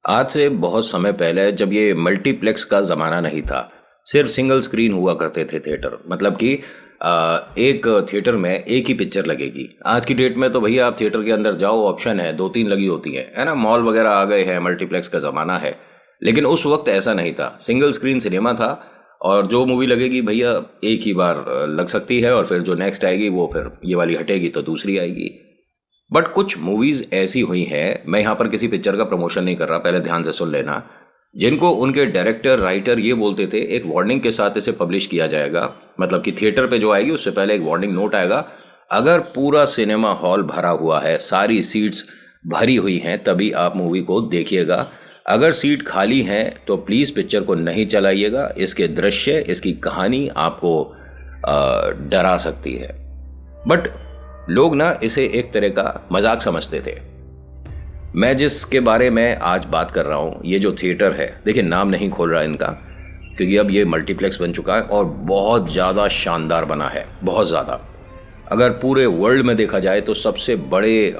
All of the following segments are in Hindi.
आज से बहुत समय पहले जब ये मल्टीप्लेक्स का ज़माना नहीं था, सिर्फ सिंगल स्क्रीन हुआ करते थे थिएटर। मतलब कि एक थिएटर में एक ही पिक्चर लगेगी। आज की डेट में तो भैया आप थिएटर के अंदर जाओ, ऑप्शन है, दो तीन लगी होती है ना। मॉल वगैरह आ गए हैं, मल्टीप्लेक्स का ज़माना है। लेकिन उस वक्त ऐसा नहीं था, सिंगल स्क्रीन सिनेमा था। और जो मूवी लगेगी भैया एक ही बार लग सकती है, और फिर जो नेक्स्ट आएगी वो फिर ये वाली हटेगी तो दूसरी आएगी। बट कुछ मूवीज ऐसी हुई हैं, मैं यहाँ पर किसी पिक्चर का प्रमोशन नहीं कर रहा, पहले ध्यान से सुन लेना, जिनको उनके डायरेक्टर राइटर ये बोलते थे एक वार्निंग के साथ इसे पब्लिश किया जाएगा। मतलब कि थिएटर पे जो आएगी उससे पहले एक वार्निंग नोट आएगा। अगर पूरा सिनेमा हॉल भरा हुआ है, सारी सीट्स भरी हुई हैं, तभी आप मूवी को देखिएगा। अगर सीट खाली हैं तो प्लीज़ पिक्चर को नहीं चलाइएगा। इसके दृश्य, इसकी कहानी आपको डरा सकती है। बट लोग ना इसे एक तरह का मजाक समझते थे। मैं जिसके बारे में आज बात कर रहा हूँ, ये जो थिएटर है, देखिए नाम नहीं खोल रहा इनका, क्योंकि अब ये मल्टीप्लेक्स बन चुका है और बहुत ज़्यादा शानदार बना है, बहुत ज़्यादा। अगर पूरे वर्ल्ड में देखा जाए तो सबसे बड़े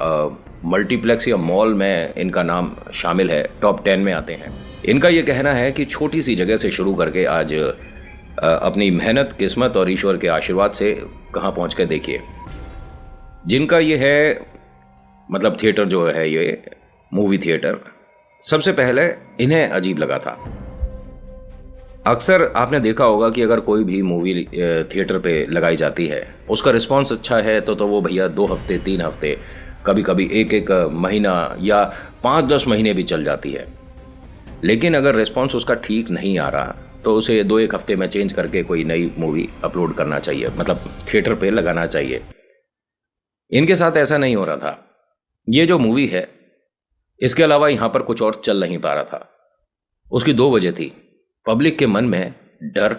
मल्टीप्लेक्स या मॉल में इनका नाम शामिल है, टॉप 10 में आते हैं। इनका ये कहना है कि छोटी सी जगह से शुरू करके आज अपनी मेहनत, किस्मत और ईश्वर के आशीर्वाद से कहाँ पहुँच कर देखिए। जिनका ये है, मतलब थिएटर जो है, ये मूवी थिएटर, सबसे पहले इन्हें अजीब लगा था। अक्सर आपने देखा होगा कि अगर कोई भी मूवी थिएटर पे लगाई जाती है, उसका रिस्पांस अच्छा है तो वो भैया 2 हफ्ते, 3 हफ्ते, कभी कभी एक महीना या 5-10 महीने भी चल जाती है। लेकिन अगर रिस्पांस उसका ठीक नहीं आ रहा तो उसे 2-1 हफ्ते में चेंज करके कोई नई मूवी अपलोड करना चाहिए, मतलब थिएटर पे लगाना चाहिए। इनके साथ ऐसा नहीं हो रहा था। ये जो मूवी है, इसके अलावा यहां पर कुछ और चल नहीं पा रहा था। उसकी 2 वजह थी। पब्लिक के मन में डर,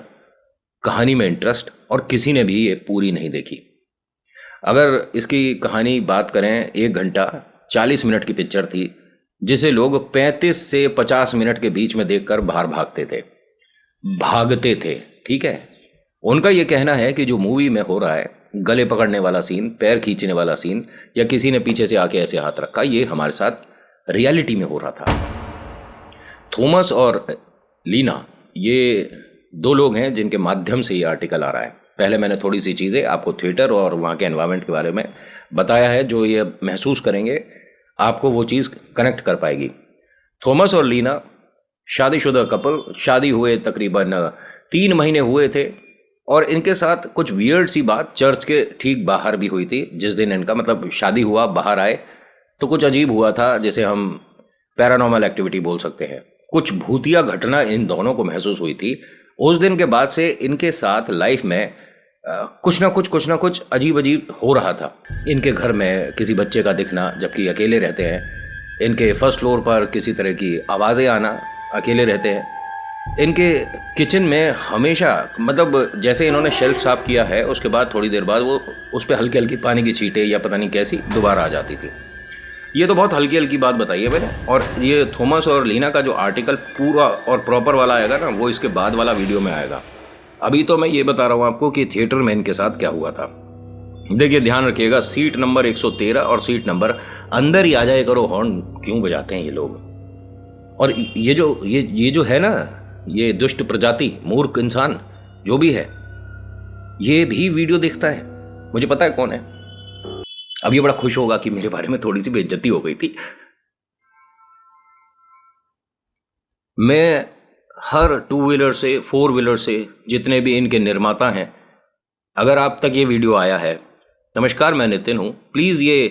कहानी में इंटरेस्ट, और किसी ने भी ये पूरी नहीं देखी। अगर इसकी कहानी बात करें, 1 घंटा 40 मिनट की पिक्चर थी, जिसे लोग 35 से 50 मिनट के बीच में देखकर बाहर भागते थे। ठीक है। उनका यह कहना है कि जो मूवी में हो रहा है, गले पकड़ने वाला सीन, पैर खींचने वाला सीन, या किसी ने पीछे से आके ऐसे हाथ रखा, ये हमारे साथ रियलिटी में हो रहा था। थॉमस और लीना, ये 2 लोग हैं जिनके माध्यम से ये आर्टिकल आ रहा है। पहले मैंने थोड़ी सी चीज़ें आपको थिएटर और वहाँ के एनवायरनमेंट के बारे में बताया है, जो ये महसूस करेंगे आपको वो चीज़ कनेक्ट कर पाएगी। थॉमस और लीना शादीशुदा कपल, शादी हुए तकरीबन 3 महीने हुए थे, और इनके साथ कुछ वियर्ड सी बात चर्च के ठीक बाहर भी हुई थी। जिस दिन इनका मतलब शादी हुआ, बाहर आए तो कुछ अजीब हुआ था, जैसे हम पैरानॉर्मल एक्टिविटी बोल सकते हैं। कुछ भूतिया घटना इन दोनों को महसूस हुई थी। उस दिन के बाद से इनके साथ लाइफ में कुछ ना कुछ अजीब अजीब हो रहा था। इनके घर में किसी बच्चे का दिखना, जबकि अकेले रहते हैं। इनके फर्स्ट फ्लोर पर किसी तरह की आवाज़ें आना, अकेले रहते हैं। इनके किचन में हमेशा, मतलब जैसे इन्होंने शेल्फ साफ किया है, उसके बाद थोड़ी देर बाद वो उस पर हल्की हल्की पानी की छींटें या पता नहीं कैसी दोबारा आ जाती थी। ये तो बहुत हल्की हल्की बात बताई है मैंने। और ये थॉमस और लीना का जो आर्टिकल पूरा और प्रॉपर वाला आएगा ना, वो इसके बाद वाला वीडियो में आएगा। अभी तो मैं ये बता रहा हूँ आपको कि थिएटर में इनके साथ क्या हुआ था। देखिए, ध्यान रखिएगा, सीट नंबर 113 और सीट नंबर, अंदर ही आ जाए करो, हॉर्न क्यों बजाते हैं ये लोग। और ये जो है ना, ये दुष्ट प्रजाति, मूर्ख इंसान जो भी है, ये भी वीडियो देखता है। मुझे पता है कौन है। अब ये बड़ा खुश होगा कि मेरे बारे में थोड़ी सी बेइज्जती हो गई थी। मैं हर 2 व्हीलर से, 4 व्हीलर से, जितने भी इनके निर्माता हैं, अगर आप तक ये वीडियो आया है, नमस्कार, मैं नितिन हूं। प्लीज ये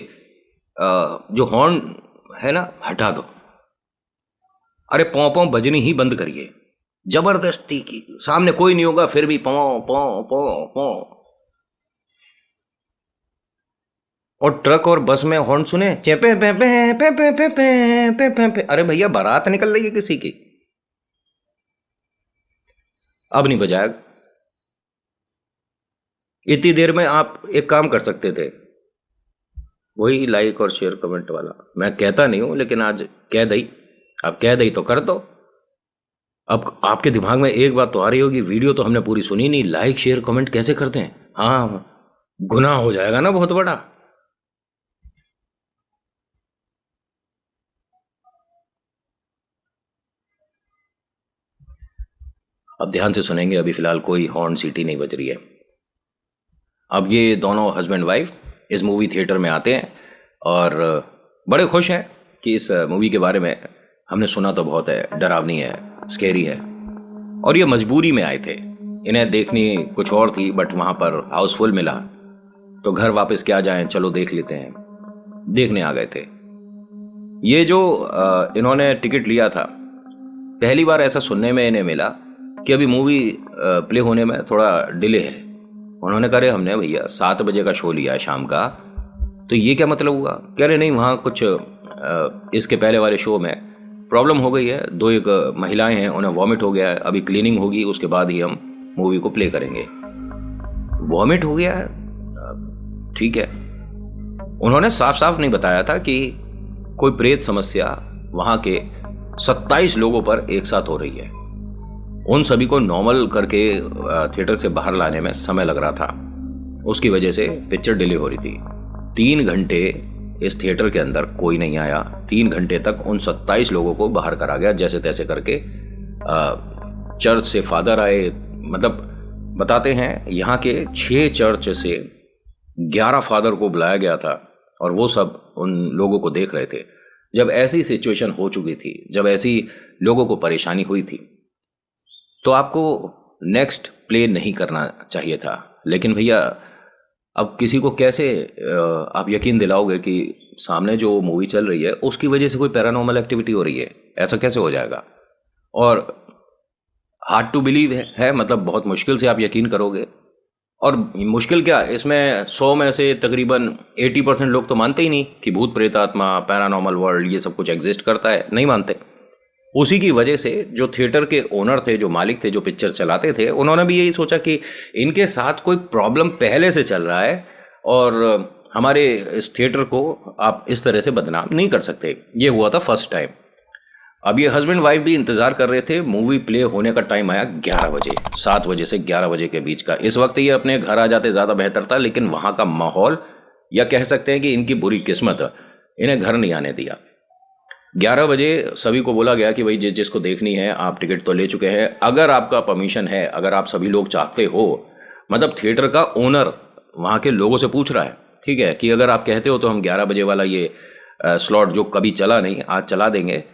जो हॉर्न है ना, हटा दो। अरे पौ पौ बजनी ही बंद करिए, जबरदस्ती की। सामने कोई नहीं होगा फिर भी पौ पौ पौ पौ। और ट्रक और बस में हॉर्न सुने, चेपे पे पे पे पे पे पे पे पे पे। अरे भैया, बारात निकल रही है किसी की। अब नहीं बजाया। इतनी देर में आप एक काम कर सकते थे, वही लाइक और शेयर कमेंट वाला। मैं कहता नहीं हूं, लेकिन आज कह दई। अब कह दई तो कर दो। अब आपके दिमाग में एक बात तो आ रही होगी, वीडियो तो हमने पूरी सुनी नहीं, लाइक शेयर कमेंट कैसे करते हैं। हाँ, गुनाह हो जाएगा ना बहुत बड़ा। अब ध्यान से सुनेंगे, अभी फिलहाल कोई हॉर्न सीटी नहीं बज रही है। अब ये दोनों हस्बैंड वाइफ इस मूवी थिएटर में आते हैं और बड़े खुश हैं कि इस मूवी के बारे में हमने सुना तो बहुत है, डरावनी है, स्केरी है, और ये मजबूरी में आए थे। इन्हें देखनी कुछ और थी बट वहाँ पर हाउसफुल मिला तो घर वापस क्या जाएं, चलो देख लेते हैं, देखने आ गए थे। ये जो इन्होंने टिकट लिया था, पहली बार ऐसा सुनने में इन्हें मिला कि अभी मूवी प्ले होने में थोड़ा डिले है। उन्होंने कहा, हमने भैया 7 बजे का शो लिया है शाम का, तो ये क्या मतलब हुआ? कह रहे नहीं, वहाँ कुछ इसके पहले वाले शो में प्रॉब्लम हो गई है, 2 एक महिलाएं हैं, उन्हें वॉमिट हो गया है, अभी क्लीनिंग होगी, उसके बाद ही हम मूवी को प्ले करेंगे। वॉमिट हो गया है, ठीक है। उन्होंने साफ साफ नहीं बताया था कि कोई प्रेत समस्या वहां के 27 लोगों पर एक साथ हो रही है। उन सभी को नॉर्मल करके थिएटर से बाहर लाने में समय लग रहा था, उसकी वजह से पिक्चर डिले हो रही थी। 3 घंटे इस थिएटर के अंदर कोई नहीं आया। 3 घंटे तक उन 27 लोगों को बाहर करा गया जैसे तैसे करके। चर्च से फादर आए, मतलब बताते हैं यहाँ के 6 चर्च से 11 फादर को बुलाया गया था और वो सब उन लोगों को देख रहे थे। जब ऐसी सिचुएशन हो चुकी थी, जब ऐसी लोगों को परेशानी हुई थी, तो आपको नेक्स्ट प्ले नहीं करना चाहिए था। लेकिन भैया अब किसी को कैसे आप यकीन दिलाओगे कि सामने जो मूवी चल रही है उसकी वजह से कोई पैरानॉर्मल एक्टिविटी हो रही है? ऐसा कैसे हो जाएगा? और हार्ड टू बिलीव है, मतलब बहुत मुश्किल से आप यकीन करोगे। और मुश्किल क्या, इसमें 100 में से तकरीबन 80% लोग तो मानते ही नहीं कि भूत प्रेत आत्मा, पैरानॉर्मल वर्ल्ड, ये सब कुछ एग्जिस्ट करता है, नहीं मानते। उसी की वजह से जो थिएटर के ओनर थे, जो मालिक थे, जो पिक्चर चलाते थे, उन्होंने भी यही सोचा कि इनके साथ कोई प्रॉब्लम पहले से चल रहा है और हमारे इस थिएटर को आप इस तरह से बदनाम नहीं कर सकते। ये हुआ था फर्स्ट टाइम। अब ये हस्बैंड वाइफ भी इंतजार कर रहे थे। मूवी प्ले होने का टाइम आया 11 बजे, 7 बजे से 11 बजे के बीच का। इस वक्त ये अपने घर आ जाते ज़्यादा बेहतर था, लेकिन वहाँ का माहौल, या कह सकते हैं कि इनकी बुरी किस्मत, इन्हें घर नहीं आने दिया। 11 बजे सभी को बोला गया कि भाई जिस जिसको देखनी है, आप टिकट तो ले चुके हैं, अगर आपका परमिशन है, अगर आप सभी लोग चाहते हो, मतलब थिएटर का ओनर वहाँ के लोगों से पूछ रहा है, ठीक है, कि अगर आप कहते हो तो हम 11 बजे वाला ये स्लॉट जो कभी चला नहीं, आज चला देंगे,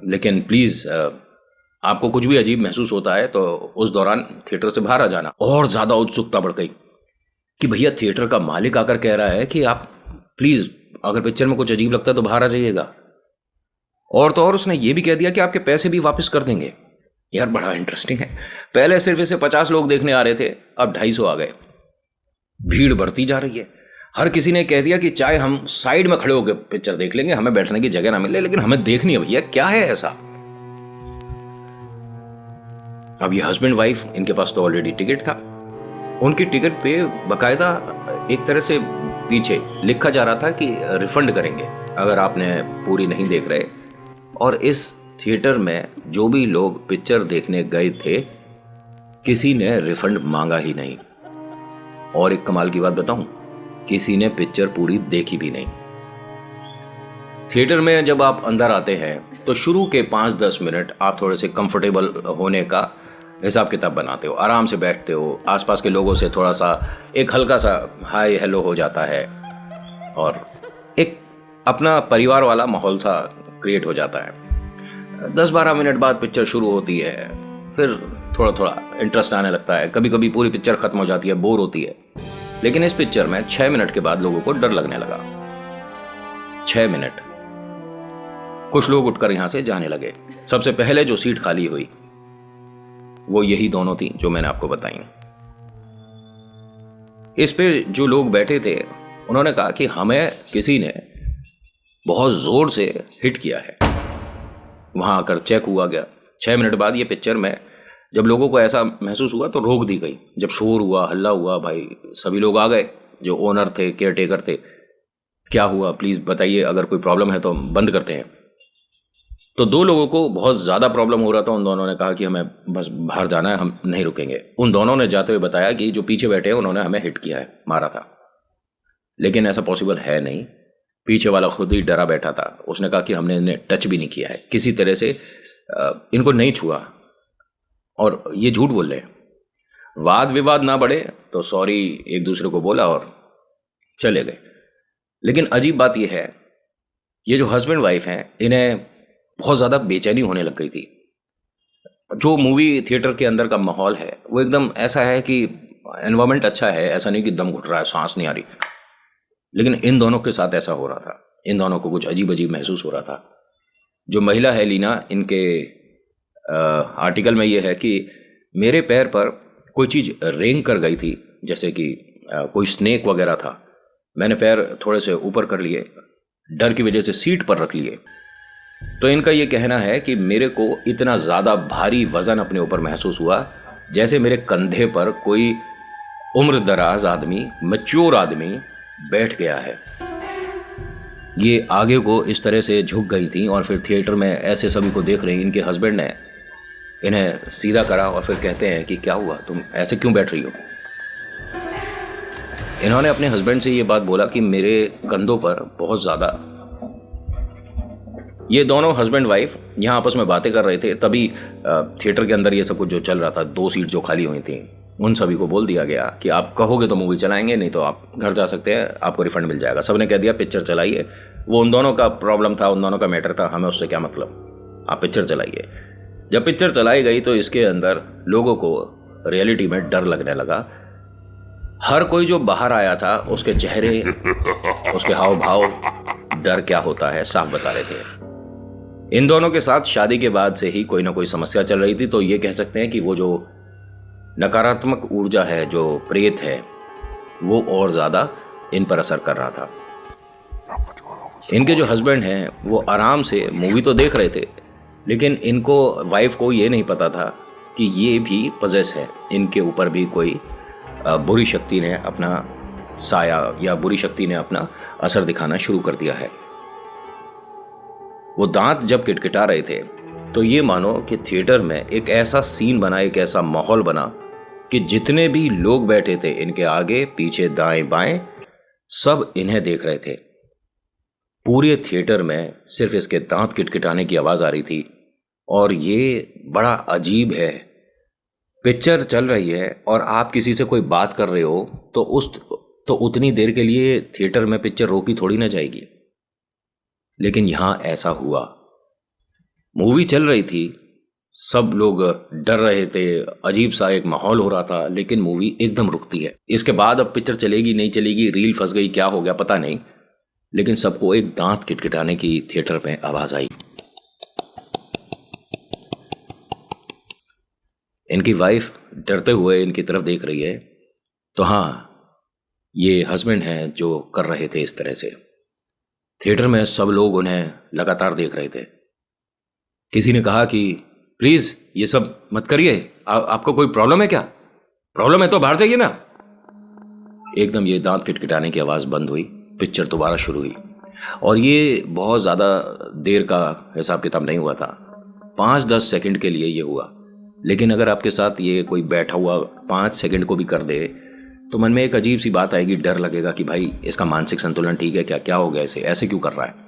लेकिन प्लीज़ आपको कुछ भी अजीब महसूस होता है तो उस दौरान थिएटर से बाहर आ जाना। और ज़्यादा उत्सुकता बढ़ गई कि भैया थिएटर का मालिक आकर कह रहा है कि आप प्लीज़ अगर पिक्चर में कुछ अजीब लगता है तो बाहर आ जाइएगा। और तो और उसने ये भी कह दिया कि आपके पैसे भी वापस कर देंगे। यार बड़ा इंटरेस्टिंग है। पहले सिर्फ इसे 50 लोग देखने आ रहे थे, अब 250 आ गए। भीड़ बढ़ती जा रही है। हर किसी ने कह दिया कि चाहे हम साइड में खड़े होकर पिक्चर देख लेंगे, हमें बैठने की जगह ना मिले, लेकिन हमें देखनी है भैया, क्या है ऐसा। अब ये हस्बैंड वाइफ, इनके पास तो ऑलरेडी टिकट था। उनकी टिकट पे बकायदा एक तरह से पीछे लिखा जा रहा था कि रिफंड करेंगे अगर आपने पूरी नहीं देख रहे। और इस थिएटर में जो भी लोग पिक्चर देखने गए थे, किसी ने रिफंड मांगा ही नहीं। और एक कमाल की बात बताऊं, किसी ने पिक्चर पूरी देखी भी नहीं। थिएटर में जब आप अंदर आते हैं तो शुरू के 5-10 मिनट आप थोड़े से कंफर्टेबल होने का हिसाब किताब बनाते हो, आराम से बैठते हो, आसपास के लोगों से थोड़ा सा एक हल्का सा हाय हेलो हो जाता है और एक अपना परिवार वाला माहौल सा क्रिएट हो जाता है। 10-12 मिनट बाद पिक्चर शुरू होती है, फिर थोड़ा थोड़ा इंटरेस्ट आने लगता है। कभी कभी पूरी पिक्चर खत्म हो जाती है, बोर होती है। लेकिन इस पिक्चर में 6 मिनट के बाद लोगों को डर लगने लगा। 6 मिनट। कुछ लोग उठकर यहां से जाने लगे। सबसे पहले जो सीट खाली हुई वो यही दोनों थी जो मैंने आपको बताई। इस पे जो लोग बैठे थे उन्होंने कहा कि हमें किसी ने बहुत जोर से हिट किया है। वहां आकर चेक हुआ गया। 6 मिनट बाद ये पिक्चर में जब लोगों को ऐसा महसूस हुआ तो रोक दी गई। जब शोर हुआ, हल्ला हुआ, भाई सभी लोग आ गए, जो ओनर थे, केयर टेकर थे। क्या हुआ प्लीज बताइए, अगर कोई प्रॉब्लम है तो हम बंद करते हैं। तो 2 लोगों को बहुत ज्यादा प्रॉब्लम हो रहा था। उन दोनों ने कहा कि हमें बस बाहर जाना है, हम नहीं रुकेंगे। उन दोनों ने जाते हुए बताया कि जो पीछे बैठे हैं उन्होंने हमें हिट किया है, मारा था। लेकिन ऐसा पॉसिबल है नहीं। पीछे वाला खुद ही डरा बैठा था। उसने कहा कि हमने इन्हें टच भी नहीं किया है, किसी तरह से इनको नहीं छुआ। और ये झूठ बोल रहे हैं। वाद विवाद ना बढ़े तो सॉरी एक दूसरे को बोला और चले गए। लेकिन अजीब बात यह है, ये जो हस्बैंड वाइफ हैं इन्हें बहुत ज़्यादा बेचैनी होने लग गई थी। जो मूवी थिएटर के अंदर का माहौल है वो एकदम ऐसा है कि एनवायरनमेंट अच्छा है, ऐसा नहीं कि दम घुट रहा है, सांस नहीं आ रही। लेकिन इन दोनों के साथ ऐसा हो रहा था, इन दोनों को कुछ अजीब अजीब महसूस हो रहा था। जो महिला है लीना, इनके आर्टिकल में ये है कि मेरे पैर पर कोई चीज़ रेंग कर गई थी, जैसे कि कोई स्नेक वगैरह था। मैंने पैर थोड़े से ऊपर कर लिए, डर की वजह से सीट पर रख लिए। तो इनका ये कहना है कि मेरे को इतना ज़्यादा भारी वज़न अपने ऊपर महसूस हुआ जैसे मेरे कंधे पर कोई उम्र दराज आदमी, मैच्योर आदमी बैठ गया है। ये आगे को इस तरह से झुक गई थी और फिर थिएटर में ऐसे सभी को देख रही। इनके हस्बैंड ने इन्हें सीधा करा और फिर कहते हैं कि क्या हुआ, तुम ऐसे क्यों बैठ रही हो। इन्होंने अपने हस्बैंड से ये बात बोला कि मेरे कंधों पर बहुत ज़्यादा। ये दोनों हस्बैंड वाइफ यहाँ आपस में बातें कर रहे थे, तभी थिएटर के अंदर ये सब कुछ जो चल रहा था, 2 सीट जो खाली हुई थी, उन सभी को बोल दिया गया कि आप कहोगे तो मूवी चलाएंगे, नहीं तो आप घर जा सकते हैं, आपको रिफंड मिल जाएगा। सबने कह दिया पिक्चर चलाइए। वो उन दोनों का प्रॉब्लम था, उन दोनों का मैटर था, हमें उससे क्या मतलब, आप पिक्चर चलाइए। जब पिक्चर चलाई गई तो इसके अंदर लोगों को रियलिटी में डर लगने लगा। हर कोई जो बाहर आया था उसके चेहरे, उसके हाव भाव डर क्या होता है साफ बता रहे थे। इन दोनों के साथ शादी के बाद से ही कोई ना कोई समस्या चल रही थी, तो ये कह सकते हैं कि वो जो नकारात्मक ऊर्जा है, जो प्रेत है, वो और ज़्यादा इन पर असर कर रहा था। इनके जो हस्बैंड हैं वो आराम से मूवी तो देख रहे थे, लेकिन इनको, वाइफ को ये नहीं पता था कि ये भी पजेस है, इनके ऊपर भी कोई बुरी शक्ति ने अपना साया या बुरी शक्ति ने अपना असर दिखाना शुरू कर दिया है। वो दांत जब किटकिटा रहे थे तो ये मानो कि थिएटर में एक ऐसा सीन बना, एक ऐसा माहौल बना कि जितने भी लोग बैठे थे इनके आगे पीछे दाएं बाएं सब इन्हें देख रहे थे। पूरे थिएटर में सिर्फ इसके दांत किटकिटाने की आवाज़ आ रही थी। और ये बड़ा अजीब है, पिक्चर चल रही है और आप किसी से कोई बात कर रहे हो तो उतनी देर के लिए थिएटर में पिक्चर रोकी थोड़ी ना जाएगी। लेकिन यहां ऐसा हुआ। मूवी चल रही थी, सब लोग डर रहे थे, अजीब सा एक माहौल हो रहा था, लेकिन मूवी एकदम रुकती है। इसके बाद अब पिक्चर चलेगी नहीं चलेगी, रील फंस गई, क्या हो गया पता नहीं, लेकिन सबको एक दांत किटकिटाने की थिएटर में आवाज आई। इनकी वाइफ डरते हुए इनकी तरफ देख रही है, तो हाँ, ये हस्बैंड हैं जो कर रहे थे इस तरह से। थिएटर में सब लोग उन्हें लगातार देख रहे थे। किसी ने कहा कि प्लीज ये सब मत करिए, आपको कोई प्रॉब्लम है क्या? प्रॉब्लम है तो बाहर जाइए ना। एकदम ये दांत किटकिटाने की आवाज बंद हुई, पिक्चर दोबारा शुरू हुई। और ये बहुत ज्यादा देर का हिसाब किताब नहीं हुआ था, 5-10 सेकंड के लिए ये हुआ। लेकिन अगर आपके साथ ये कोई बैठा हुआ 5 सेकंड को भी कर दे तो मन में एक अजीब सी बात आएगी, डर लगेगा कि भाई इसका मानसिक संतुलन ठीक है क्या, क्या हो गया, इसे ऐसे क्यों कर रहा है।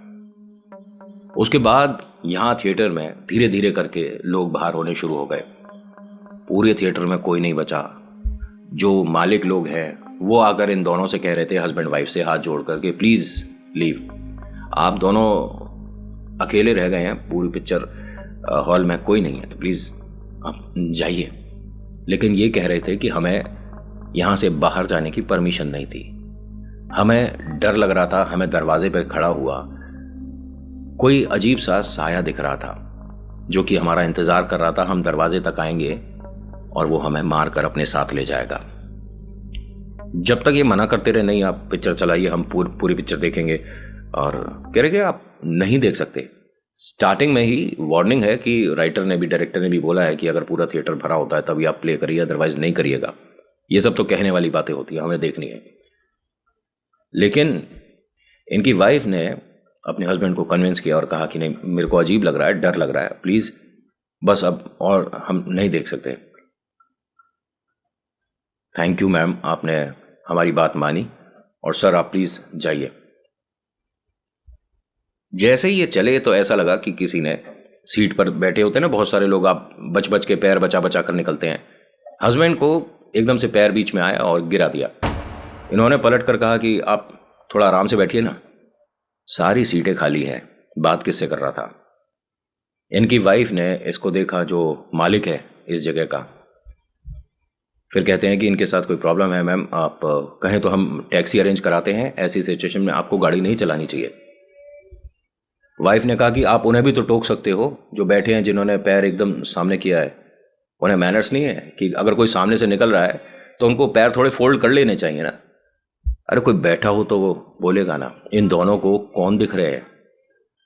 उसके बाद यहाँ थिएटर में धीरे धीरे करके लोग बाहर होने शुरू हो गए। पूरे थिएटर में कोई नहीं बचा। जो मालिक लोग हैं वो आकर इन दोनों से कह रहे थे, हस्बैंड वाइफ से हाथ जोड़ करके, प्लीज लीव, आप दोनों अकेले रह गए हैं, पूरी पिक्चर हॉल में कोई नहीं है, तो प्लीज आप जाइए। लेकिन ये कह रहे थे कि हमें यहाँ से बाहर जाने की परमिशन नहीं थी। हमें डर लग रहा था, हमें दरवाजे पर खड़ा हुआ कोई अजीब सा साया दिख रहा था जो कि हमारा इंतजार कर रहा था, हम दरवाजे तक आएंगे और वो हमें मार कर अपने साथ ले जाएगा। जब तक ये मना करते रहे, नहीं आप पिक्चर चलाइए, हम पूरी पिक्चर देखेंगे, और कह रहे कि आप नहीं देख सकते। स्टार्टिंग में ही वार्निंग है कि राइटर ने भी, डायरेक्टर ने भी बोला है कि अगर पूरा थिएटर भरा होता है तभी आप प्ले करिए, अदरवाइज नहीं करिएगा। ये सब तो कहने वाली बातें होती है, हमें देखनी है। लेकिन इनकी वाइफ ने अपने हस्बैंड को कन्विंस किया और कहा कि नहीं, मेरे को अजीब लग रहा है, डर लग रहा है, प्लीज बस अब और हम नहीं देख सकते। थैंक यू मैम, आपने हमारी बात मानी, और सर आप प्लीज जाइए। जैसे ही ये चले तो ऐसा लगा कि किसी ने सीट पर बैठे होते हैं ना बहुत सारे लोग, आप बच बच के पैर बचा बचा कर निकलते हैं। हस्बैंड को एकदम से पैर बीच में आया और गिरा दिया। इन्होंने पलट कर कहा कि आप थोड़ा आराम से बैठिए ना, सारी सीटें खाली हैं, बात किससे कर रहा था। इनकी वाइफ ने इसको देखा, जो मालिक है इस जगह का। फिर कहते हैं कि इनके साथ कोई प्रॉब्लम है मैम, आप कहें तो हम टैक्सी अरेंज कराते हैं, ऐसी सिचुएशन में आपको गाड़ी नहीं चलानी चाहिए। वाइफ ने कहा कि आप उन्हें भी तो टोक सकते हो जो बैठे हैं, जिन्होंने पैर एकदम सामने किया है। उन्हें मैनर्स नहीं है कि अगर कोई सामने से निकल रहा है तो उनको पैर थोड़े फोल्ड कर लेने चाहिए ना। अरे कोई बैठा हो तो वो बोलेगा ना। इन दोनों को कौन दिख रहे हैं?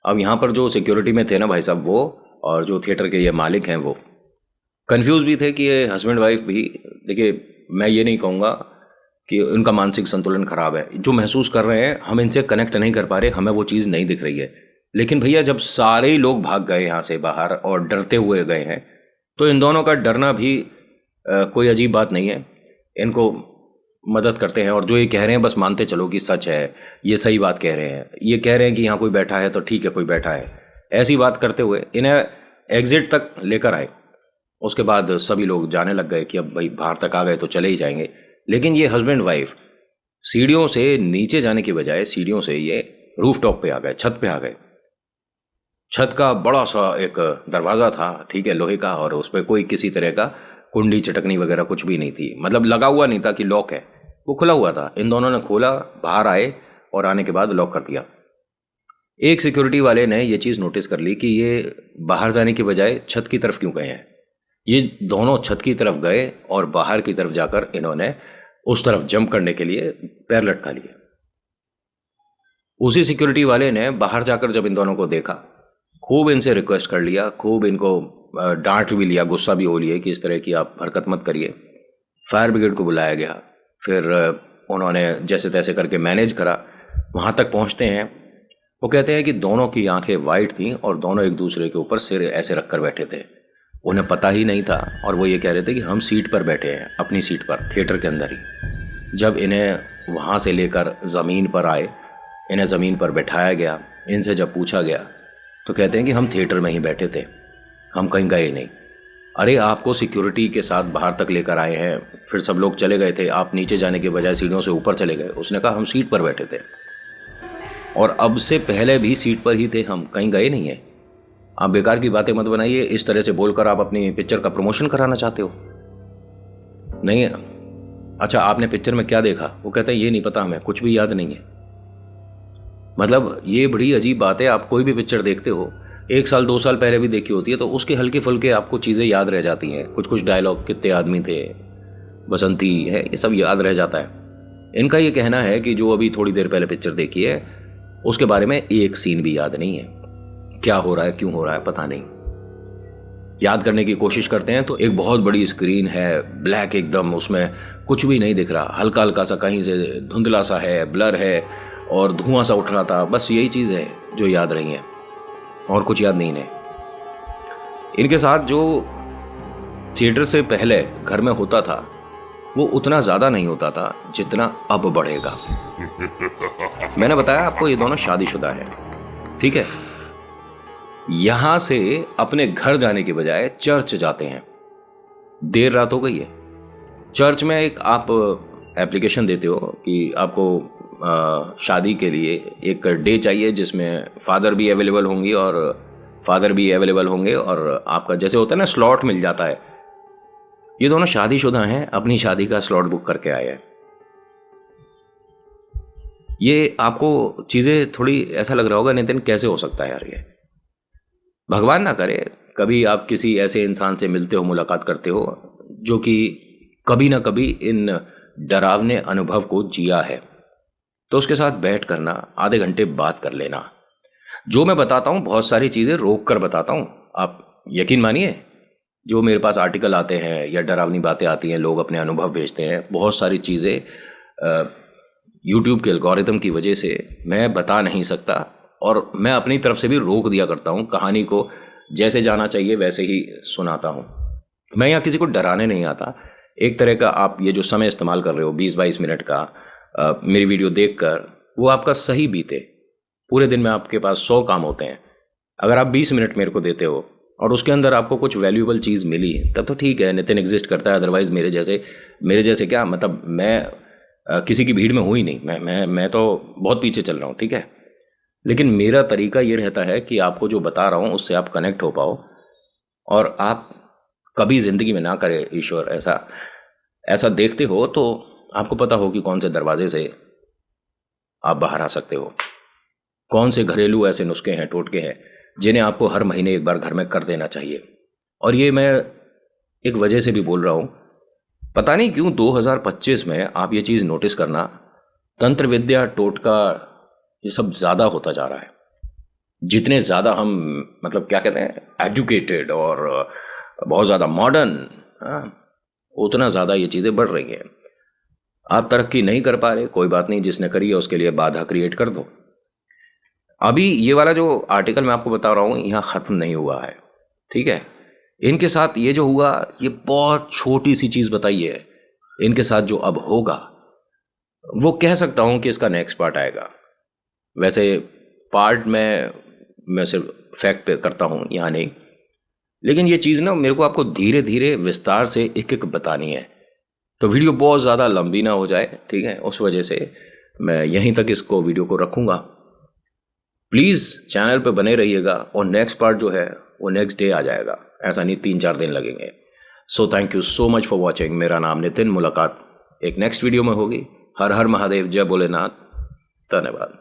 अब यहाँ पर जो सिक्योरिटी में थे ना भाई साहब, वो और जो थिएटर के ये मालिक हैं, वो कंफ्यूज भी थे कि ये हस्बैंड वाइफ भी। देखिए, मैं ये नहीं कहूँगा कि उनका मानसिक संतुलन खराब है। जो महसूस कर रहे हैं, हम इनसे कनेक्ट नहीं कर पा रहे, हमें वो चीज़ नहीं दिख रही है। लेकिन भैया, जब सारे ही लोग भाग गए यहाँ से बाहर और डरते हुए गए हैं, तो इन दोनों का डरना भी कोई अजीब बात नहीं है। इनको मदद करते हैं, और जो ये कह रहे हैं बस मानते चलो कि सच है, ये सही बात कह रहे हैं। ये कह रहे हैं कि यहाँ कोई बैठा है तो ठीक है, कोई बैठा है, ऐसी बात करते हुए इन्हें एग्जिट तक लेकर आए। उसके बाद सभी लोग जाने लग गए कि अब भाई बाहर तक आ गए तो चले ही जाएंगे। लेकिन ये हस्बैंड वाइफ सीढ़ियों से नीचे जाने की बजाय सीढ़ियों से ये रूफ टॉप पे आ गए, छत पे आ गए। छत का बड़ा सा एक दरवाज़ा था, ठीक है, लोहे का, और उस पर कोई किसी तरह का कुंडी चटकनी वगैरह कुछ भी नहीं थी। मतलब लगा हुआ नहीं था कि लॉक है, वो खुला हुआ था। इन दोनों ने खोला, बाहर आए और आने के बाद लॉक कर दिया। एक सिक्योरिटी वाले ने ये चीज़ नोटिस कर ली कि ये बाहर जाने की बजाय छत की तरफ क्यों गए हैं। ये दोनों छत की तरफ गए और बाहर की तरफ जाकर इन्होंने उस तरफ जंप करने के लिए पैर लटका लिए। उसी सिक्योरिटी वाले ने बाहर जाकर जब इन दोनों को देखा, खूब इनसे रिक्वेस्ट कर लिया, खूब इनको डांट भी लिया, गुस्सा भी हो लिया कि इस तरह की आप हरकत मत करिए। फायर ब्रिगेड को बुलाया गया। फिर उन्होंने जैसे तैसे करके मैनेज करा। वहाँ तक पहुँचते हैं, वो कहते हैं कि दोनों की आंखें वाइट थीं और दोनों एक दूसरे के ऊपर सिर ऐसे रख कर बैठे थे। उन्हें पता ही नहीं था, और वो ये कह रहे थे कि हम सीट पर बैठे हैं, अपनी सीट पर, थिएटर के अंदर ही। जब इन्हें वहाँ से लेकर ज़मीन पर आए, इन्हें ज़मीन पर बैठाया गया, इनसे जब पूछा गया तो कहते हैं कि हम थिएटर में ही बैठे थे, हम कहीं गए नहीं। अरे आपको सिक्योरिटी के साथ बाहर तक लेकर आए हैं, फिर सब लोग चले गए थे, आप नीचे जाने के बजाय सीढ़ियों से ऊपर चले गए। उसने कहा हम सीट पर बैठे थे, और अब से पहले भी सीट पर ही थे, हम कहीं गए नहीं हैं। आप बेकार की बातें मत बनाइए। इस तरह से बोलकर आप अपनी पिक्चर का प्रमोशन कराना चाहते हो? नहीं है? अच्छा, आपने पिक्चर में क्या देखा? वो कहते हैं ये नहीं पता, हमें कुछ भी याद नहीं है। मतलब ये बड़ी अजीब बात है। आप कोई भी पिक्चर देखते हो, 1 साल 2 साल पहले भी देखी होती है, तो उसके हल्के फुल्के आपको चीज़ें याद रह जाती हैं। कुछ कुछ डायलॉग, कितने आदमी थे, बसंती है, ये सब याद रह जाता है। इनका ये कहना है कि जो अभी थोड़ी देर पहले पिक्चर देखी है, उसके बारे में एक सीन भी याद नहीं है। क्या हो रहा है, क्यों हो रहा है, पता नहीं। याद करने की कोशिश करते हैं तो एक बहुत बड़ी स्क्रीन है, ब्लैक एकदम, उसमें कुछ भी नहीं दिख रहा, हल्का हल्का सा कहीं से धुंधला सा है, ब्लर है, और धुआं सा उठ रहा था। बस यही चीज़ है जो याद रही है, और कुछ याद नहीं है। इनके साथ जो थिएटर से पहले घर में होता था, वो उतना ज़्यादा नहीं होता था जितना अब बढ़ेगा। मैंने बताया आपको ये दोनों शादीशुदा है, ठीक है। यहां से अपने घर जाने के बजाय चर्च जाते हैं। देर रात हो गई है, चर्च में एक आप एप्लीकेशन देते हो कि आपको शादी के लिए एक डे चाहिए जिसमें फादर भी अवेलेबल होंगी और आपका जैसे होता है ना, स्लॉट मिल जाता है। ये दोनों शादीशुदा हैं, अपनी शादी का स्लॉट बुक करके आए हैं। ये आपको चीज़ें थोड़ी ऐसा लग रहा होगा, नितिन कैसे हो सकता है यार ये। भगवान ना करे कभी आप किसी ऐसे इंसान से मिलते हो, मुलाकात करते हो, जो कि कभी ना कभी इन डरावने अनुभव को जिया है, तो उसके साथ बैठ करना, आधे घंटे बात कर लेना। जो मैं बताता हूँ बहुत सारी चीज़ें रोक कर बताता हूँ, आप यकीन मानिए। जो मेरे पास आर्टिकल आते हैं या डरावनी बातें आती हैं, लोग अपने अनुभव भेजते हैं, बहुत सारी चीज़ें यूट्यूब के एल्गोरिथम की वजह से मैं बता नहीं सकता, और मैं अपनी तरफ से भी रोक दिया करता हूँ। कहानी को जैसे जाना चाहिए वैसे ही सुनाता हूँ। मैं यहाँ किसी को डराने नहीं आता। एक तरह का आप ये जो समय इस्तेमाल कर रहे हो 20-22 मिनट का मेरी वीडियो देखकर, वो आपका सही बीते। पूरे दिन में आपके पास 100 काम होते हैं, अगर आप 20 मिनट मेरे को देते हो और उसके अंदर आपको कुछ वैल्यूएबल चीज़ मिली तब तो ठीक है, नितिन एग्जिस्ट करता है। अदरवाइज मेरे जैसे क्या मतलब, मैं किसी की भीड़ में हूँ ही नहीं। मैं तो बहुत पीछे चल रहा हूँ, ठीक है। लेकिन मेरा तरीका ये रहता है कि आपको जो बता रहा हूँ उससे आप कनेक्ट हो पाओ, और आप कभी ज़िंदगी में ना करें ईश्वर ऐसा ऐसा देखते हो तो आपको पता हो कि कौन से दरवाजे से आप बाहर आ सकते हो, कौन से घरेलू ऐसे नुस्खे हैं, टोटके हैं जिन्हें आपको हर महीने एक बार घर में कर देना चाहिए। और ये मैं एक वजह से भी बोल रहा हूँ, पता नहीं क्यों 2025 में आप ये चीज़ नोटिस करना, तंत्र विद्या, टोटका, ये सब ज़्यादा होता जा रहा है। जितने ज़्यादा हम मतलब क्या कहते हैं, एजुकेटेड और बहुत ज़्यादा मॉडर्न, उतना ज़्यादा ये चीज़ें बढ़ रही हैं। आप तरक्की नहीं कर पा रहे, कोई बात नहीं, जिसने करी है उसके लिए बाधा क्रिएट कर दो। अभी ये वाला जो आर्टिकल मैं आपको बता रहा हूँ यहाँ ख़त्म नहीं हुआ है, ठीक है। इनके साथ ये जो हुआ, ये बहुत छोटी सी चीज़ बताई है। इनके साथ जो अब होगा वो कह सकता हूँ कि इसका नेक्स्ट पार्ट आएगा। वैसे पार्ट मैं सिर्फ फैक्ट पे करता हूँ यहाँ नहीं, लेकिन ये चीज़ ना मेरे को आपको धीरे धीरे विस्तार से एक एक बतानी है, तो वीडियो बहुत ज़्यादा लंबी ना हो जाए, ठीक है। उस वजह से मैं यहीं तक इसको वीडियो को रखूँगा। प्लीज़ चैनल पे बने रहिएगा, और नेक्स्ट पार्ट जो है वो नेक्स्ट डे आ जाएगा, ऐसा नहीं 3-4 दिन लगेंगे। So thank you so much for watching. मेरा नाम नितिन, मुलाकात एक नेक्स्ट वीडियो में होगी। हर हर महादेव, जय भोलेनाथ, धन्यवाद।